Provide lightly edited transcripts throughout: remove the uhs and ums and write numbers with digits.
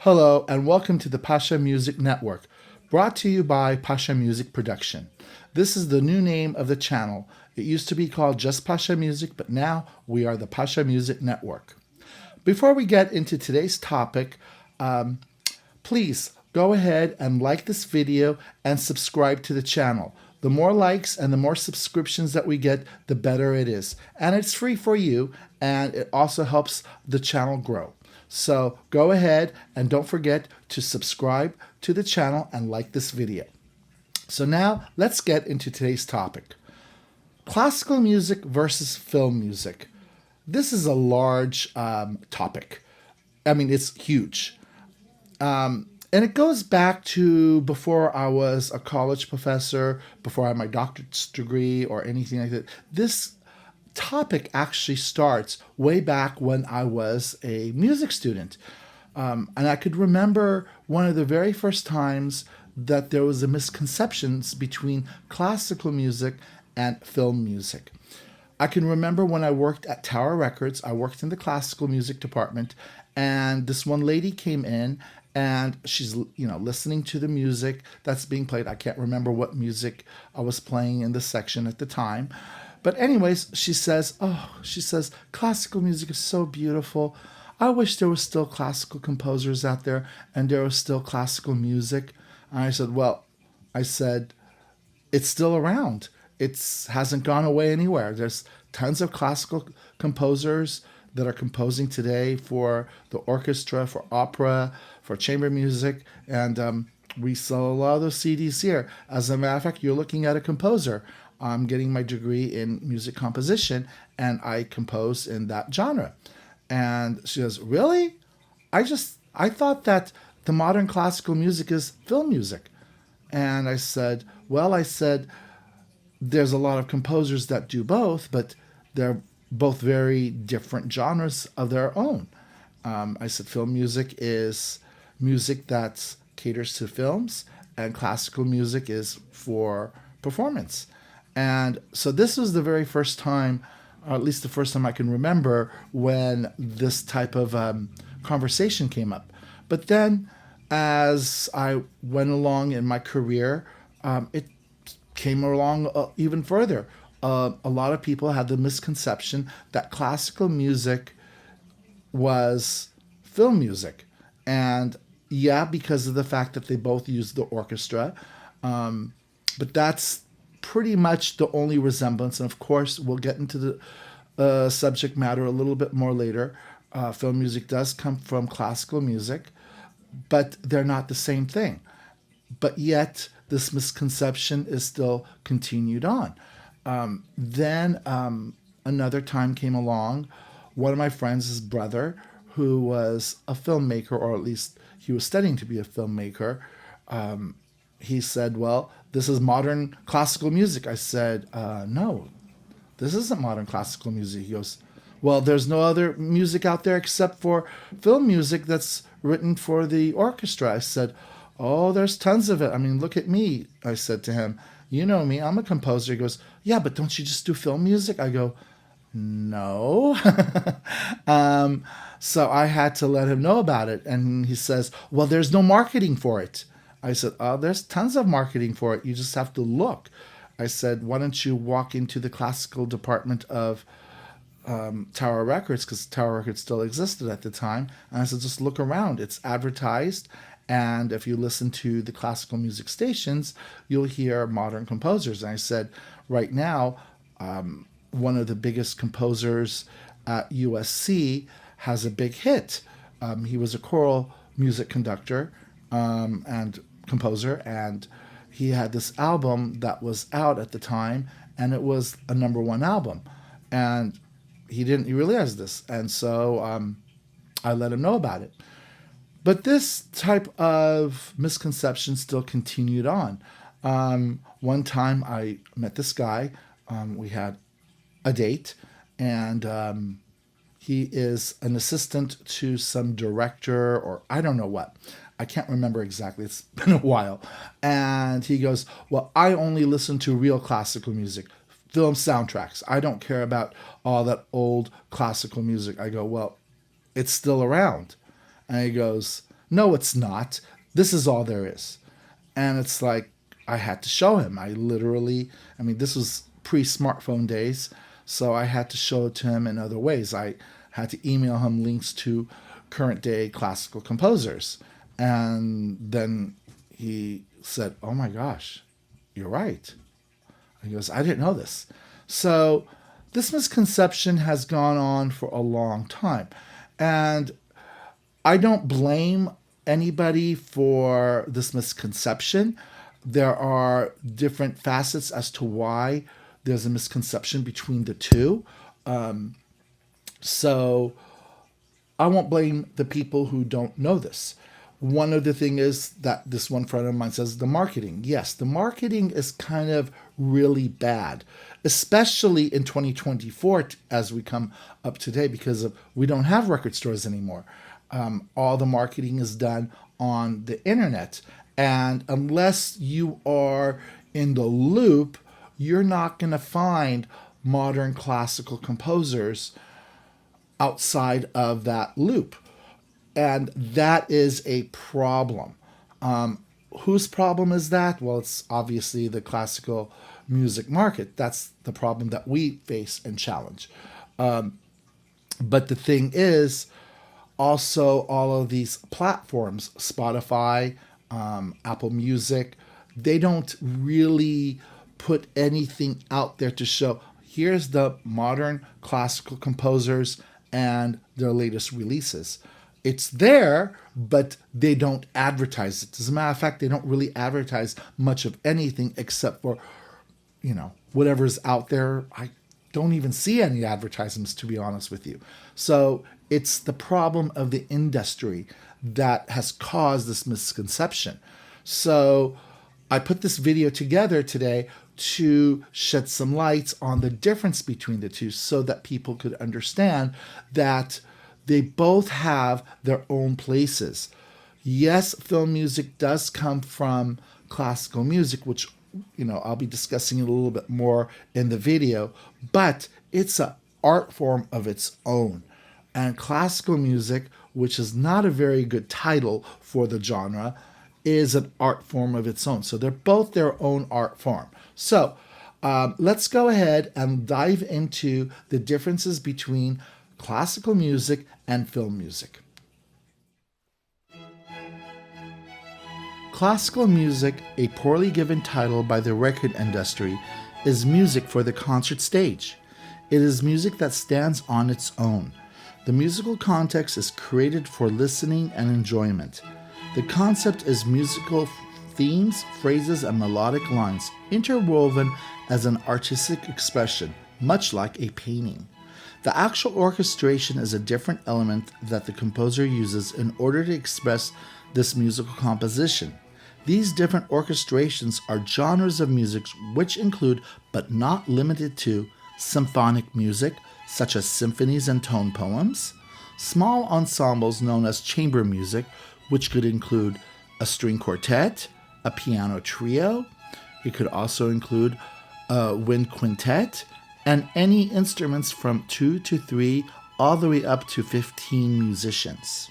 Hello, and welcome to the Pasha Music Network, brought to you by Pasha Music Production. This is the new name of the channel. It used to be called just Pasha Music, but now we are the Pasha Music Network. Before we get into today's topic, please go ahead and like this video and subscribe to the channel. The more likes and the more subscriptions that we get, the better it is. And it's free for you, and it also helps the channel grow. So go ahead and don't forget to subscribe to the channel and like this video. So now let's get into today's topic. Classical music versus film music. This is a large topic. I mean, it's huge. And it goes back to before I was a college professor, before I had my doctorate's degree or anything like that. This topic actually starts way back when I was a music student. And I could remember one of the very first times that there was a misconceptions between classical music and film music. I can remember when I worked at Tower Records, I worked in the classical music department, and this one lady came in and she's, listening to the music that's being played. I can't remember what music I was playing in the section at the time. But anyways, she says, classical music is so beautiful. I wish there were still classical composers out there and there was still classical music. And I said, it's still around. It hasn't gone away anywhere. There's tons of classical composers that are composing today for the orchestra, for opera, for chamber music, and we sell a lot of those CDs here. As a matter of fact, you're looking at a composer. I'm getting my degree in music composition, and I compose in that genre. And she goes, really? I thought that the modern classical music is film music. And I said, there's a lot of composers that do both, but they're both very different genres of their own. I said film music is music that caters to films, and classical music is for performance. And so this was the very first time, or at least the first time I can remember, when this type of conversation came up. But then as I went along in my career, it came along even further. A lot of people had the misconception that classical music was film music. And yeah, because of the fact that they both use the orchestra. But that's pretty much the only resemblance. And of course, we'll get into the subject matter a little bit more later. Film music does come from classical music, but they're not the same thing. But yet, this misconception is still continued on. Then another time came along. One of my friends, his brother, who was a filmmaker, or at least he was studying to be a filmmaker, he said, well, this is modern classical music. I said, no, this isn't modern classical music. He goes, well, there's no other music out there except for film music that's written for the orchestra. I said, oh, there's tons of it. I mean, look at me, I said to him. You know me, I'm a composer. He goes, yeah, but don't you just do film music? I go, no. So I had to let him know about it. And he says, well, there's no marketing for it. I said, oh, there's tons of marketing for it. You just have to look. I said, why don't you walk into the classical department of Tower Records, because Tower Records still existed at the time. And I said, just look around. It's advertised. And if you listen to the classical music stations, you'll hear modern composers. And I said, right now, one of the biggest composers at USC has a big hit. He was a choral music conductor and composer, and he had this album that was out at the time, and it was a #1 album. And he didn't realize this. And so I let him know about it. But this type of misconception still continued on. One time I met this guy. We had a date, and he is an assistant to some director, or I don't know what. I can't remember exactly. It's been a while. And he goes, well, I only listen to real classical music, film soundtracks. I don't care about all that old classical music. I go, well, it's still around. And he goes, No, it's not. This is all there is. And it's like, I had to show him. This was pre smartphone days. So I had to show it to him in other ways. I had to email him links to current day classical composers. And then he said, "Oh my gosh, you're right." He goes, "I didn't know this." So this misconception has gone on for a long time. And I don't blame anybody for this misconception. There are different facets as to why there's a misconception between the two. So I won't blame the people who don't know this. One of the thing is that this one friend of mine says the marketing. Yes, the marketing is kind of really bad, especially in 2024 as we come up today, because we don't have record stores anymore. All the marketing is done on the internet. And unless you are in the loop, you're not going to find modern classical composers outside of that loop. And that is a problem. Whose problem is that? Well, it's obviously the classical music market. That's the problem that we face and challenge. But the thing is, also all of these platforms, Spotify, Apple Music, they don't really put anything out there to show, here's the modern classical composers and their latest releases. It's there, but they don't advertise it. As a matter of fact, they don't really advertise much of anything except for, whatever's out there. I don't even see any advertisements, to be honest with you. So it's the problem of the industry that has caused this misconception. So I put this video together today to shed some light on the difference between the two so that people could understand that they both have their own places. Yes, film music does come from classical music, which, I'll be discussing it a little bit more in the video, but it's an art form of its own. And classical music, which is not a very good title for the genre, is an art form of its own. So they're both their own art form. So let's go ahead and dive into the differences between classical music and film music. Classical music, a poorly given title by the record industry, is music for the concert stage. It is music that stands on its own. The musical context is created for listening and enjoyment. The concept is musical themes, phrases, and melodic lines interwoven as an artistic expression, much like a painting. The actual orchestration is a different element that the composer uses in order to express this musical composition. These different orchestrations are genres of music which include, but not limited to, symphonic music, such as symphonies and tone poems, small ensembles known as chamber music, which could include a string quartet, a piano trio. It could also include a wind quintet, and any instruments from 2 to 3 all the way up to 15 musicians.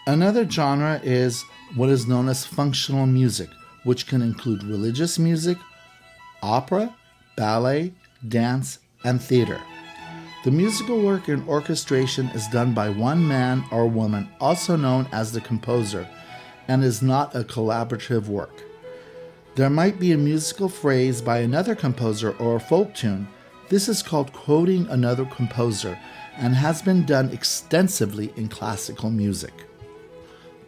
Another genre is what is known as functional music, which can include religious music, opera, ballet, dance, and theater. The musical work in orchestration is done by one man or woman, also known as the composer, and is not a collaborative work. There might be a musical phrase by another composer or a folk tune. This is called quoting another composer and has been done extensively in classical music.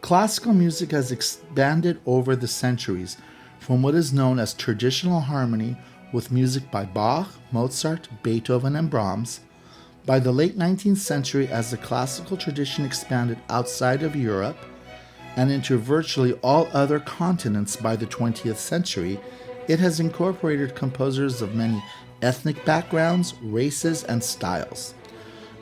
Classical music has expanded over the centuries from what is known as traditional harmony with music by Bach, Mozart, Beethoven, and Brahms. By the late 19th century, as the classical tradition expanded outside of Europe and into virtually all other continents by the 20th century, it has incorporated composers of many ethnic backgrounds, races, and styles.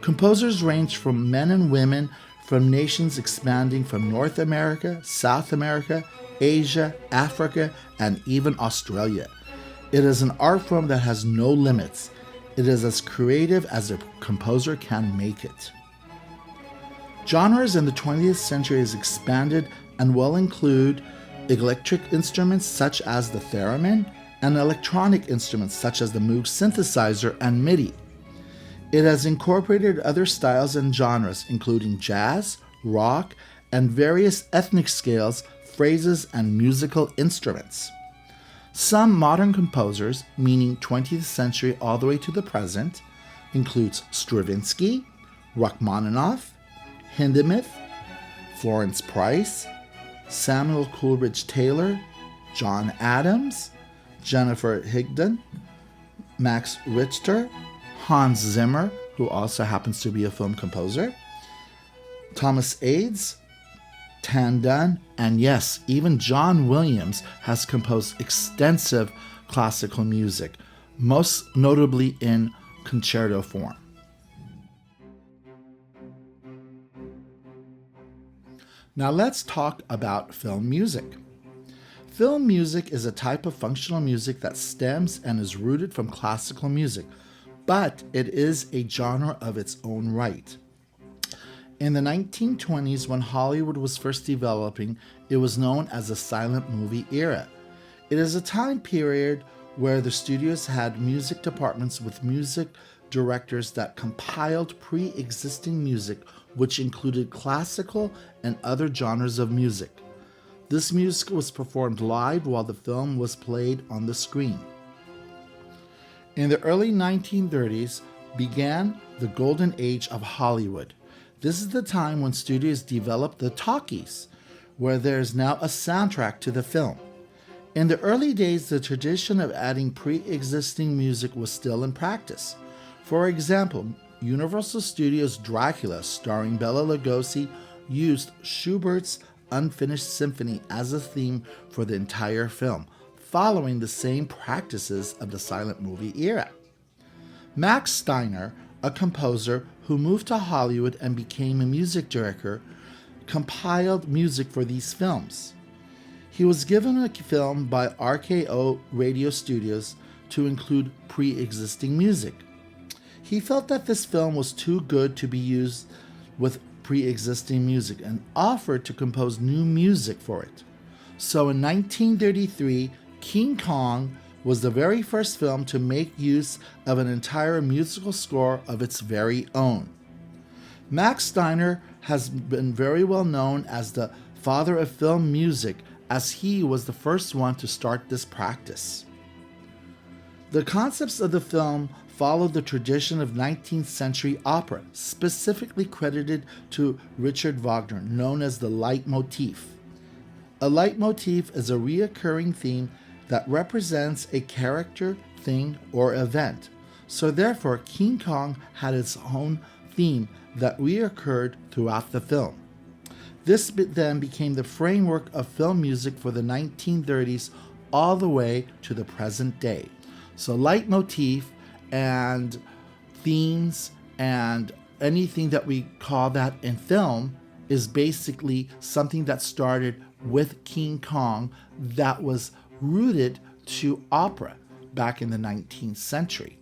Composers range from men and women from nations expanding from North America, South America, Asia, Africa, and even Australia. It is an art form that has no limits. It is as creative as a composer can make it. Genres in the 20th century has expanded and will include electric instruments such as the theremin and electronic instruments such as the Moog synthesizer and MIDI. It has incorporated other styles and genres including jazz, rock, and various ethnic scales, phrases, and musical instruments. Some modern composers, meaning 20th century all the way to the present, includes Stravinsky, Rachmaninoff, Hindemith, Florence Price, Samuel Coleridge Taylor, John Adams, Jennifer Higdon, Max Richter, Hans Zimmer, who also happens to be a film composer, Thomas Aids, Tan Dun, and yes, even John Williams has composed extensive classical music, most notably in concerto form. Now let's talk about film music. Film music is a type of functional music that stems and is rooted from classical music, but it is a genre of its own right. In the 1920s, when Hollywood was first developing, it was known as the silent movie era. It is a time period where the studios had music departments with music directors that compiled pre-existing music, which included classical and other genres of music. This music was performed live while the film was played on the screen. In the early 1930s began the golden age of Hollywood. This is the time when studios developed the talkies, where there is now a soundtrack to the film. In the early days, the tradition of adding pre-existing music was still in practice. For example, Universal Studios' Dracula, starring Bela Lugosi, used Schubert's Unfinished Symphony as a theme for the entire film, following the same practices of the silent movie era. Max Steiner, a composer who moved to Hollywood and became a music director, compiled music for these films. He was given a film by RKO Radio Studios to include pre-existing music. He felt that this film was too good to be used with pre-existing music and offered to compose new music for it. So in 1933, King Kong was the very first film to make use of an entire musical score of its very own. Max Steiner has been very well known as the father of film music, as he was the first one to start this practice. The concepts of the film followed the tradition of 19th century opera, specifically credited to Richard Wagner, known as the leitmotif. A leitmotif is a recurring theme that represents a character, thing, or event. So therefore, King Kong had its own theme that reoccurred throughout the film. This then became the framework of film music for the 1930s all the way to the present day. So leitmotif and themes and anything that we call that in film is basically something that started with King Kong that was rooted to opera back in the 19th century.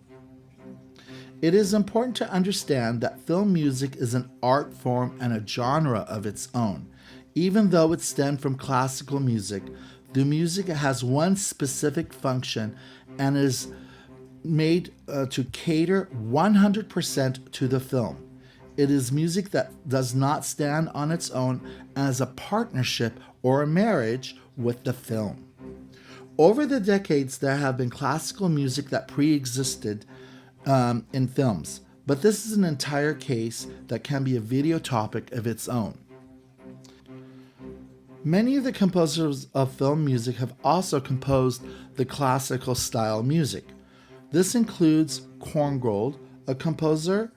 It is important to understand that film music is an art form and a genre of its own. Even though it stemmed from classical music, the music has one specific function and is made to cater 100% to the film. It is music that does not stand on its own as a partnership or a marriage with the film. Over the decades, there have been classical music that pre-existed in films, but this is an entire case that can be a video topic of its own. Many of the composers of film music have also composed the classical style music. This includes Korngold, a composer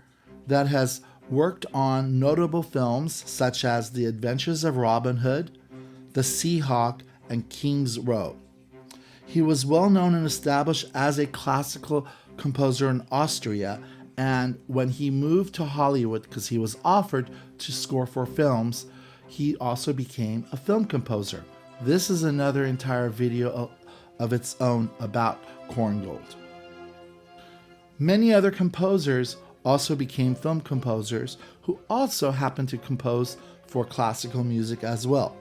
that has worked on notable films such as The Adventures of Robin Hood, The Seahawk, and King's Row. He was well known and established as a classical composer in Austria, and when he moved to Hollywood because he was offered to score for films, he also became a film composer. This is another entire video of its own about Korngold. Many other composers also became film composers who also happened to compose for classical music as well.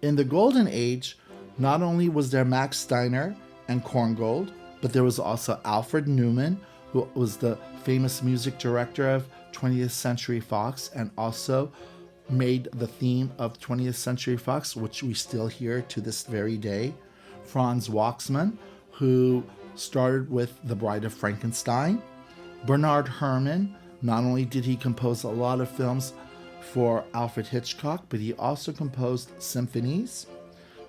In the Golden Age, not only was there Max Steiner and Korngold, but there was also Alfred Newman, who was the famous music director of 20th Century Fox and also made the theme of 20th Century Fox, which we still hear to this very day. Franz Waxman, who started with The Bride of Frankenstein. Bernard Herrmann, not only did he compose a lot of films for Alfred Hitchcock, but he also composed symphonies.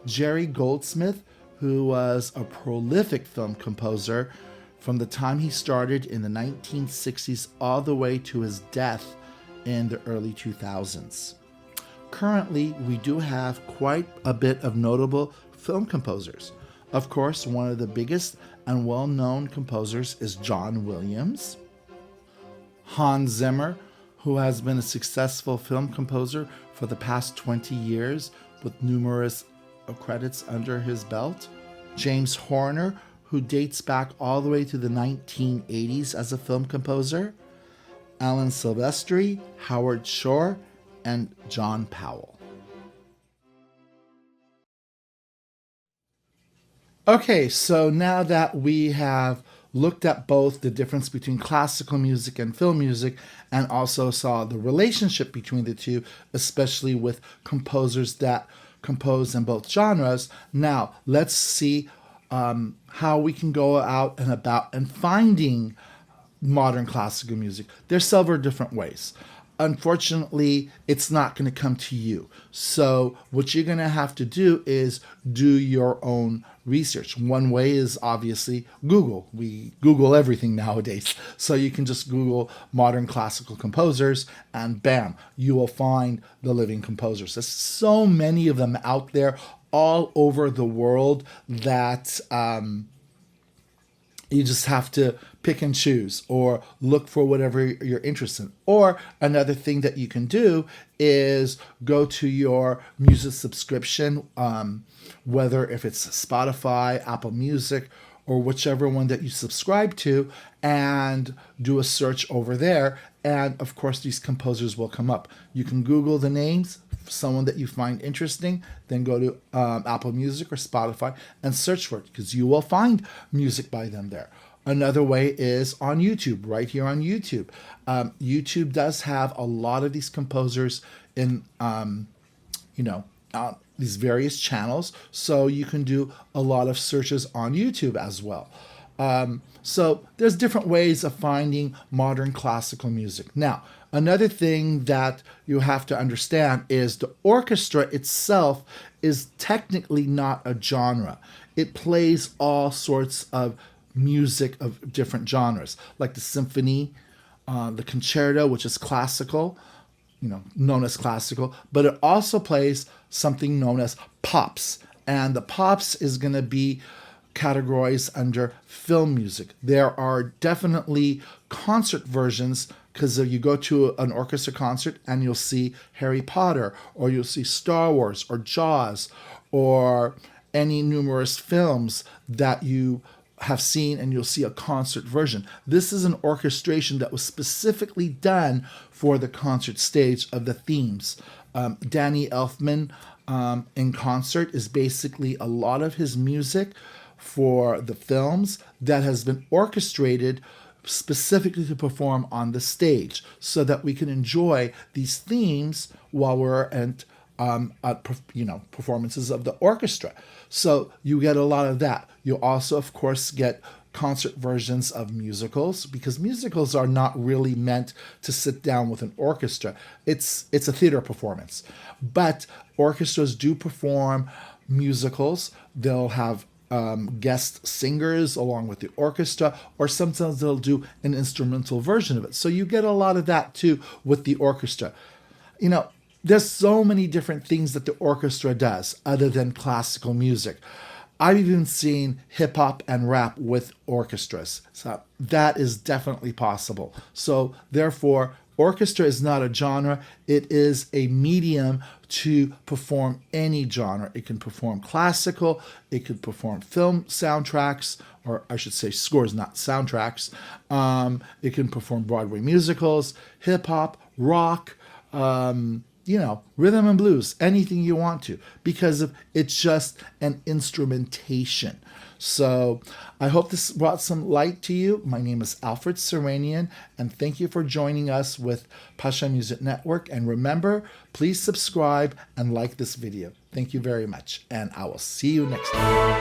Jerry Goldsmith, who was a prolific film composer from the time he started in the 1960s all the way to his death in the early 2000s. Currently, we do have quite a bit of notable film composers. Of course, one of the biggest and well-known composers is John Williams. Hans Zimmer, who has been a successful film composer for the past 20 years with numerous credits under his belt. James Horner, who dates back all the way to the 1980s as a film composer. Alan Silvestri, Howard Shore, and John Powell. Okay, so now that we have looked at both the difference between classical music and film music and also saw the relationship between the two, especially with composers that compose in both genres, now let's see how we can go out and about and finding modern classical music. There's several different ways. Unfortunately, it's not going to come to you. So what you're going to have to do is do your own research. One way is obviously Google. We Google everything nowadays. So you can just Google modern classical composers and bam, you will find the living composers. There's so many of them out there all over the world that you just have to pick and choose or look for whatever you're interested in. Or another thing that you can do is go to your music subscription, whether if it's Spotify, Apple Music, or whichever one that you subscribe to, and do a search over there. And of course, these composers will come up. You can Google the names, someone that you find interesting, then go to Apple Music or Spotify and search for it, because you will find music by them there. Another way is on YouTube, right here on YouTube. YouTube does have a lot of these composers in, these various channels, so you can do a lot of searches on YouTube as well. So there's different ways of finding modern classical music. Now, another thing that you have to understand is the orchestra itself is technically not a genre. It plays all sorts of music of different genres, like the symphony, the concerto, which is classical, known as classical, but it also plays something known as pops. And the pops is going to be categorized under film music. There are definitely concert versions, because you go to an orchestra concert and you'll see Harry Potter, or you'll see Star Wars, or Jaws, or any numerous films that you have seen, and you'll see a concert version. This is an orchestration that was specifically done for the concert stage of the themes. Danny Elfman in concert is basically a lot of his music for the films that has been orchestrated specifically to perform on the stage, so that we can enjoy these themes while we're at performances of the orchestra. So you get a lot of that. You also, of course, get concert versions of musicals, because musicals are not really meant to sit down with an orchestra. It's a theater performance. But orchestras do perform musicals. They'll have guest singers along with the orchestra, or sometimes they'll do an instrumental version of it. So you get a lot of that too with the orchestra. There's so many different things that the orchestra does other than classical music. I've even seen hip hop and rap with orchestras. So that is definitely possible. So therefore, Orchestra is not a genre. It is a medium to perform any genre. It can perform classical. It could perform film soundtracks, or I should say scores, not soundtracks. It can perform Broadway musicals, hip hop, rock, rhythm and blues, anything you want to, because it's just an instrumentation. So I hope this brought some light to you. My name is Alfred Surenyan, and thank you for joining us with Pasha Music Network. And remember, please subscribe and like this video. Thank you very much, and I will see you next time.